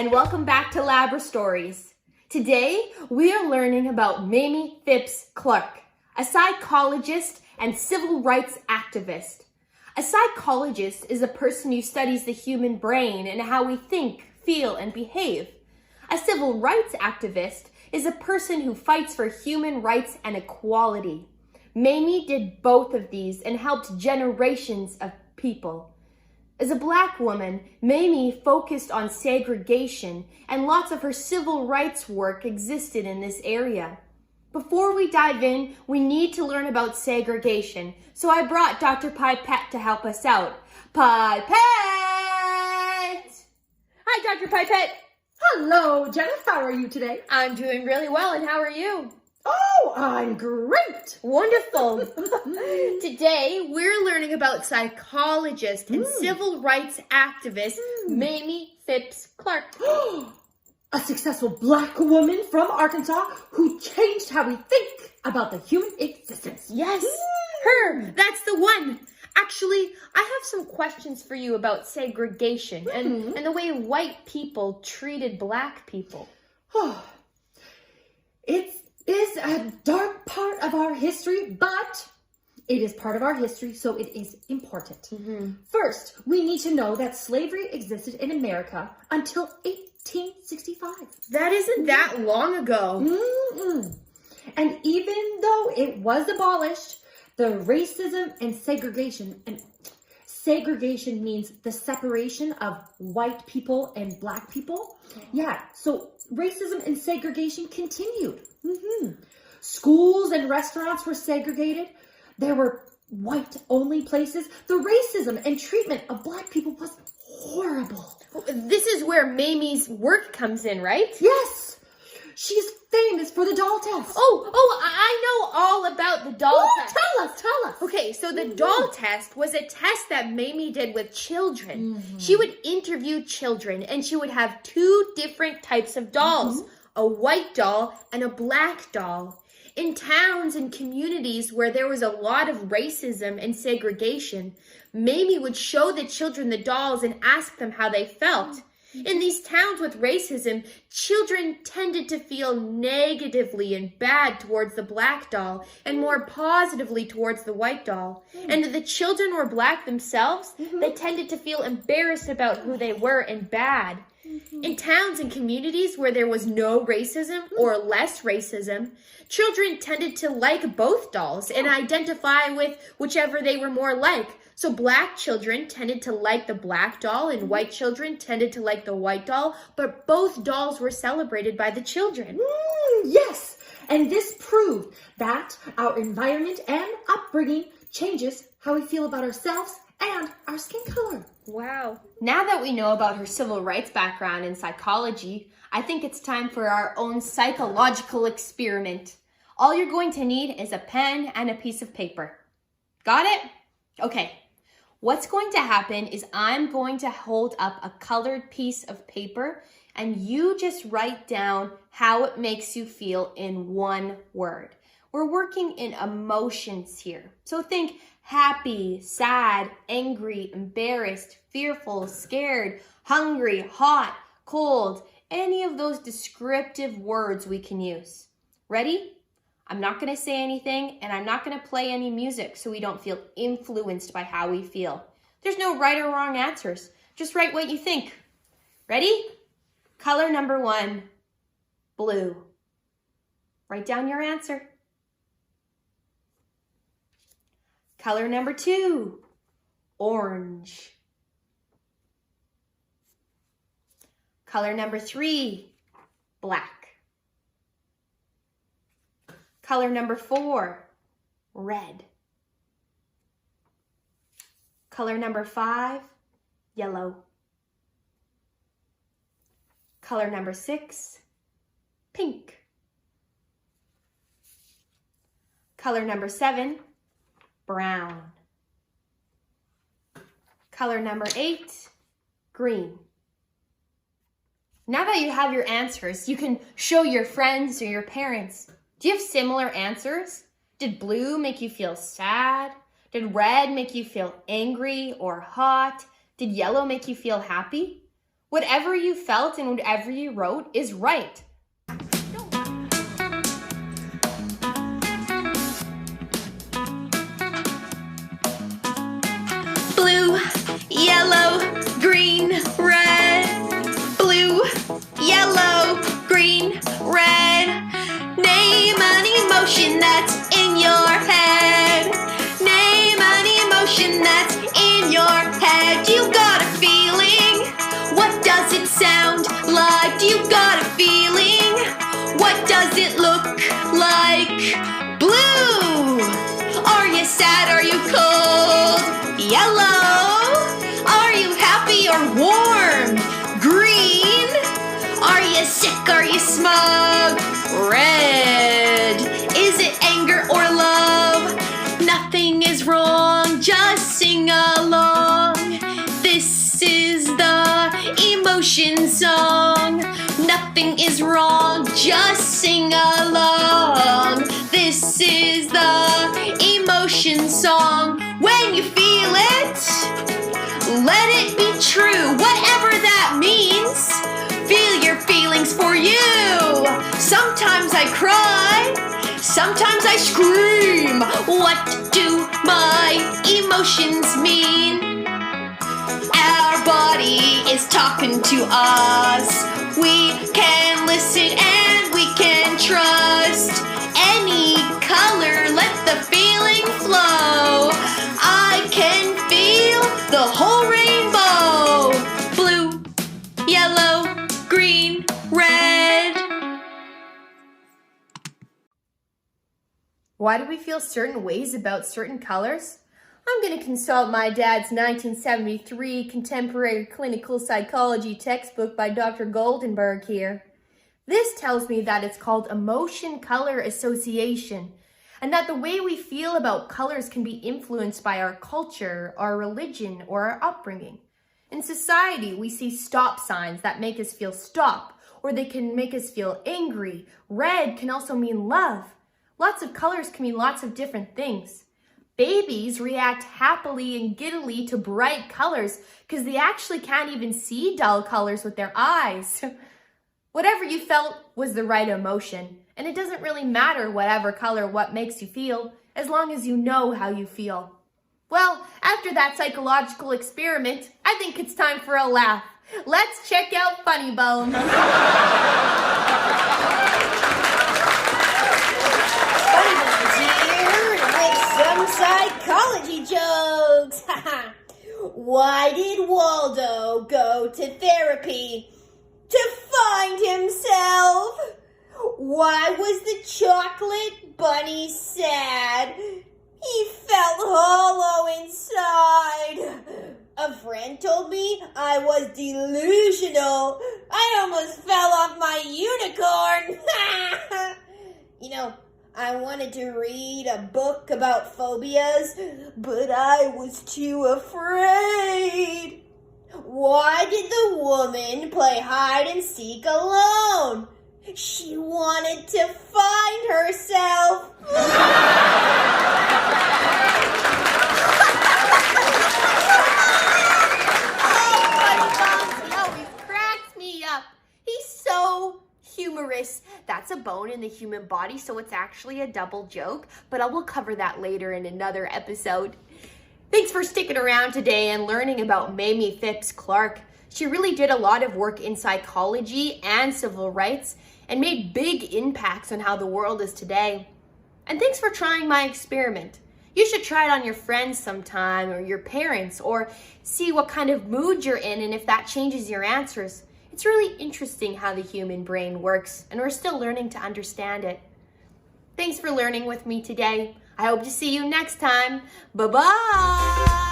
and welcome back to Labrastories. Today, we are learning about Mamie Phipps Clark, a psychologist and civil rights activist. A psychologist is a person who studies the human brain and how we think, feel, and behave. A civil rights activist is a person who fights for human rights and equality. Mamie did both of these and helped generations of people. As a Black woman, Mamie focused on segregation, and lots of her civil rights work existed in this area. Before we dive in, we need to learn about segregation, so I brought Dr. Pipette to help us out. Pipette! Hi, Dr. Pipette. Hello, Jennifer. How are you today? I'm doing really well, and how are you? Oh, I'm great. Wonderful. Today, we're learning about psychologist and civil rights activist Mamie Phipps Clark. A successful Black woman from Arkansas who changed how we think about the human existence. Yes, her. That's the one. Actually, I have some questions for you about segregation and the way white people treated Black people. It is a dark part of our history, but it is part of our history, so it is important. First, we need to know that slavery existed in America until 1865. That isn't that long ago. And even though it was abolished, the racism and segregation means the separation of white people and Black people. Yeah, so racism and segregation continued. Schools and restaurants were segregated. There were white-only places. The racism and treatment of Black people was horrible. This is where Mamie's work comes in, right? Yes! She's famous for the doll test. I know all about the doll test. Tell us. Okay, so the doll test was a test that Mamie did with children. She would interview children, and she would have two different types of dolls, a white doll and a Black doll. In towns and communities where there was a lot of racism and segregation, Mamie would show the children the dolls and ask them how they felt. In these towns with racism, children tended to feel negatively and bad towards the Black doll and more positively towards the white doll. And if the children were Black themselves, they tended to feel embarrassed about who they were and bad. In towns and communities where there was no racism or less racism, children tended to like both dolls and identify with whichever they were more like. So Black children tended to like the Black doll and white children tended to like the white doll, but both dolls were celebrated by the children. Yes, and this proved that our environment and upbringing changes how we feel about ourselves and our skin color. Wow. Now that we know about her civil rights background in psychology, I think it's time for our own psychological experiment. All you're going to need is a pen and a piece of paper. Got it? Okay. What's going to happen is I'm going to hold up a colored piece of paper and you just write down how it makes you feel in one word. We're working in emotions here. So think happy, sad, angry, embarrassed, fearful, scared, hungry, hot, cold, any of those descriptive words we can use. Ready? I'm not going to say anything, and I'm not going to play any music so we don't feel influenced by how we feel. There's no right or wrong answers. Just write what you think. Ready? Color number 1, blue. Write down your answer. Color number 2, orange. Color number 3, black. Color number 4, red. Color number 5, yellow. Color number 6, pink. Color number 7, brown. Color number 8, green. Now that you have your answers, you can show your friends or your parents. Do you have similar answers? Did blue make you feel sad? Did red make you feel angry or hot? Did yellow make you feel happy? Whatever you felt and whatever you wrote is right. Blue, yellow, green, red. Blue, yellow, green, red. Name an emotion that's in your head. Name an emotion that's in your head. You got a feeling? What does it sound like? You got a feeling? What does it look like? Blue. Are you sad? Are you cold? Yellow. Are you happy or warm? Green. Are you sick? Are you smug? Red. Is it anger or love? Nothing is wrong, just sing along. This is the emotion song. Nothing is wrong, just sing along. This is the emotion song. When you feel it, let it be true, whatever that means. Feel your feelings for you. Sometimes I cry, sometimes I scream. What do my emotions mean? Our body is talking to us. We can listen and we can trust. Any color, let the feeling flow. I can feel the whole rainbow. Blue, yellow, green, red. Why do we feel certain ways about certain colors? I'm going to consult my dad's 1973 Contemporary Clinical Psychology textbook by Dr. Goldenberg here. This tells me that it's called emotion-color association, and that the way we feel about colors can be influenced by our culture, our religion, or our upbringing. In society, we see stop signs that make us feel stop, or they can make us feel angry. Red can also mean love. Lots of colors can mean lots of different things. Babies react happily and giddily to bright colors because they actually can't even see dull colors with their eyes. Whatever you felt was the right emotion, and it doesn't really matter whatever color what makes you feel, as long as you know how you feel. Well, after that psychological experiment, I think it's time for a laugh. Let's check out Funny Bone. Some psychology jokes. Why did Waldo go to therapy? To find himself. Why was the chocolate bunny sad? He felt hollow inside. A friend told me I was delusional. I almost fell off my unicorn. I wanted to read a book about phobias, but I was too afraid. Why did the woman play hide and seek alone? She wanted to find herself. He always cracks me up. He's so humorous. That's a bone in the human body, so it's actually a double joke, but I will cover that later in another episode. Thanks for sticking around today and learning about Mamie Phipps Clark. She really did a lot of work in psychology and civil rights and made big impacts on how the world is today. And thanks for trying my experiment. You should try it on your friends sometime, or your parents, or see what kind of mood you're in and if that changes your answers. It's really interesting how the human brain works, and we're still learning to understand it. Thanks for learning with me today. I hope to see you next time. Bye-bye!